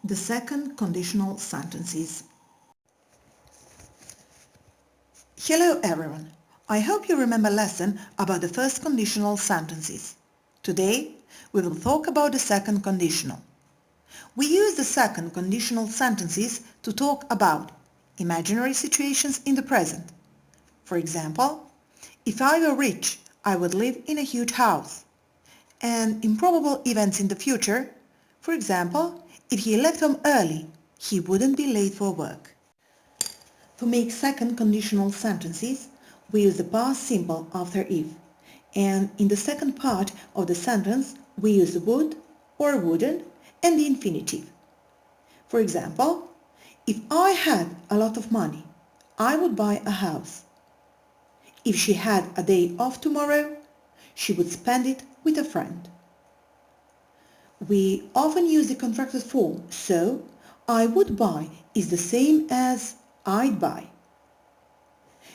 The second conditional sentences. Hello everyone. I hope you remember lesson about the first conditional sentences. Today we will talk about the second conditional. We use the second conditional sentences to talk about imaginary situations in the present. For example, if I were rich, I would live in a huge house. And improbable events in the future. For example, if he left home early, he wouldn't be late for work. To make second conditional sentences, we use the past simple after if, and in the second part of the sentence we use would or wouldn't and the infinitive. For example, if I had a lot of money, I would buy a house. If she had a day off tomorrow, she would spend it with a friend. We often use the contracted form, so I would buy is the same as I'd buy.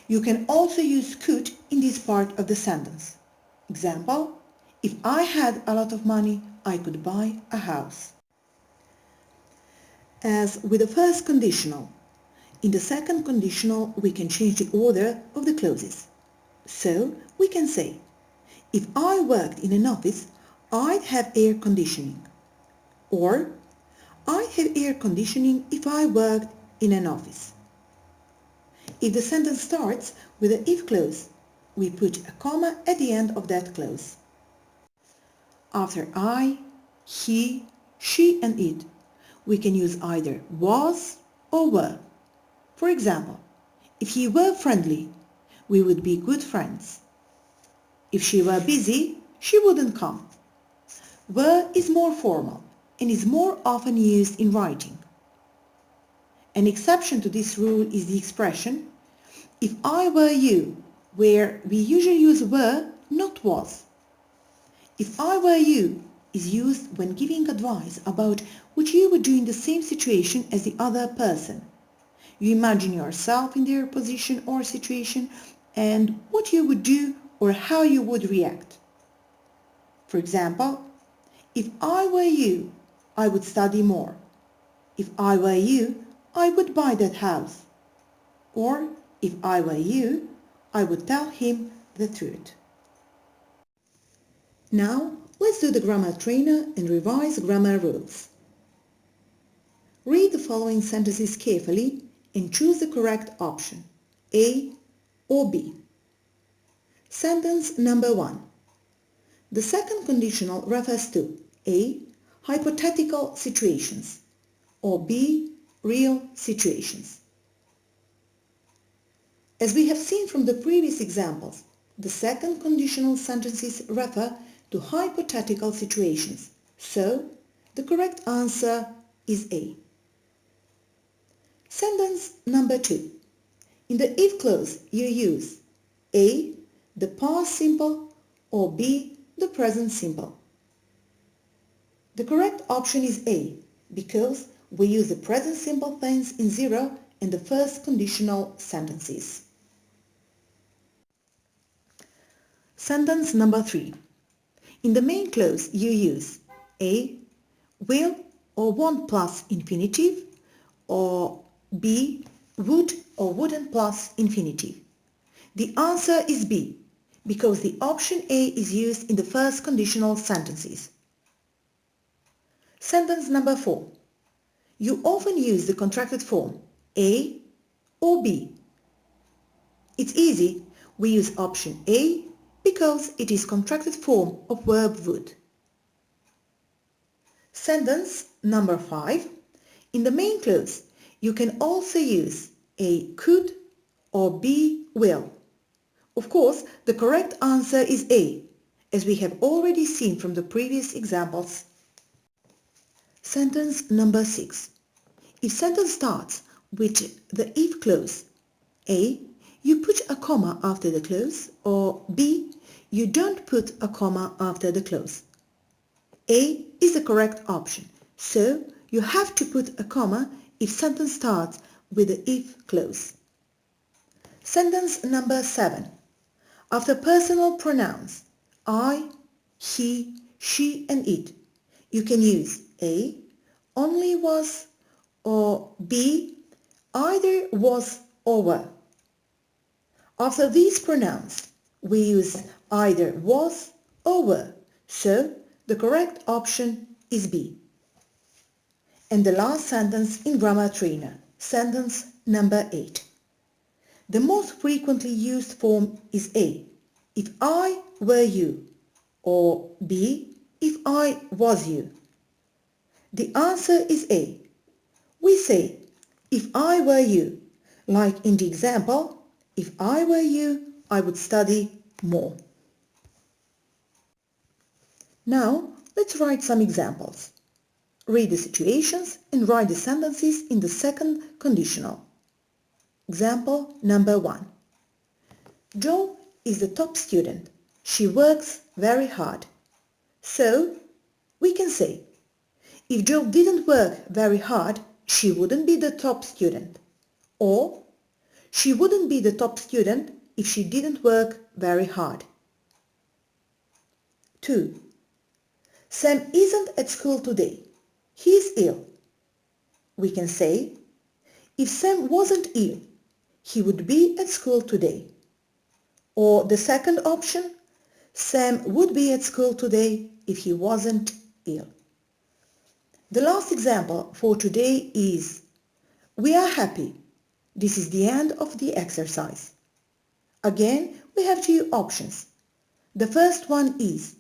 You can also use could in this part of the sentence. Example, if I had a lot of money, I could buy a house. As with the first conditional, in the second conditional we can change the order of the clauses. So we can say, if I worked in an office, I'd have air conditioning. Or, I'd have air conditioning if I worked in an office. If the sentence starts with an if clause, we put a comma at the end of that clause. After I, he, she and it, we can use either was or were. For example, if he were friendly, we would be good friends. If she were busy, she wouldn't come. Were is more formal and is more often used in writing. An exception to this rule is the expression, if I were you, where we usually use were, not was. If I were you is used when giving advice about what you would do in the same situation as the other person. You imagine yourself in their position or situation and what you would do or how you would react. For example, if I were you, I would study more. If I were you, I would buy that house. Or, if I were you, I would tell him the truth. Now, let's do the grammar trainer and revise grammar rules. Read the following sentences carefully and choose the correct option, A or B. Sentence number 1. The second conditional refers to A. Hypothetical situations or B. Real situations. As we have seen from the previous examples, the second conditional sentences refer to hypothetical situations, so the correct answer is A. Sentence number 2. In the if clause you use A. the past simple or B. the present simple. The correct option is A, because we use the present simple tense in zero in the first conditional sentences. Sentence number 3. In the main clause you use A. will or won't plus infinitive or B. would or wouldn't plus infinitive. The answer is B, because the option A is used in the first conditional sentences. Sentence number 4. You often use the contracted form A or B. It's easy, we use option A because it is contracted form of verb would. Sentence number 5. In the main clause, you can also use A could or B will. Of course, the correct answer is A, as we have already seen from the previous examples. Sentence number 6. If sentence starts with the if clause, A, you put a comma after the clause, or B, you don't put a comma after the clause. A is the correct option, so you have to put a comma if sentence starts with the if clause. Sentence number 7. After personal pronouns I, he, she and it, you can use A, only was, or B, either was or were. After these pronouns, we use either was or were, so the correct option is B. And the last sentence in Grammar Trainer, sentence number 8. The most frequently used form is A, if I were you, or B, if I was you. The answer is A. We say, if I were you, like in the example, if I were you, I would study more. Now, let's write some examples. Read the situations and write the sentences in the second conditional. Example number 1. Jo is the top student. She works very hard. So, we can say, if Jo didn't work very hard, she wouldn't be the top student. Or, she wouldn't be the top student if she didn't work very hard. 2. Sam isn't at school today. He's ill. We can say, if Sam wasn't ill, he would be at school today. Or the second option, Sam would be at school today if he wasn't ill. The last example for today is, we are happy. This is the end of the exercise. Again, we have two options. The first one is,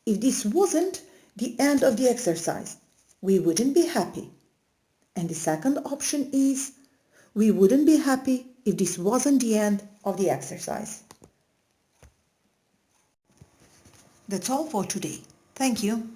if this wasn't the end of the exercise, we wouldn't be happy. And the second option is, we wouldn't be happy if this wasn't the end of the exercise. That's all for today. Thank you.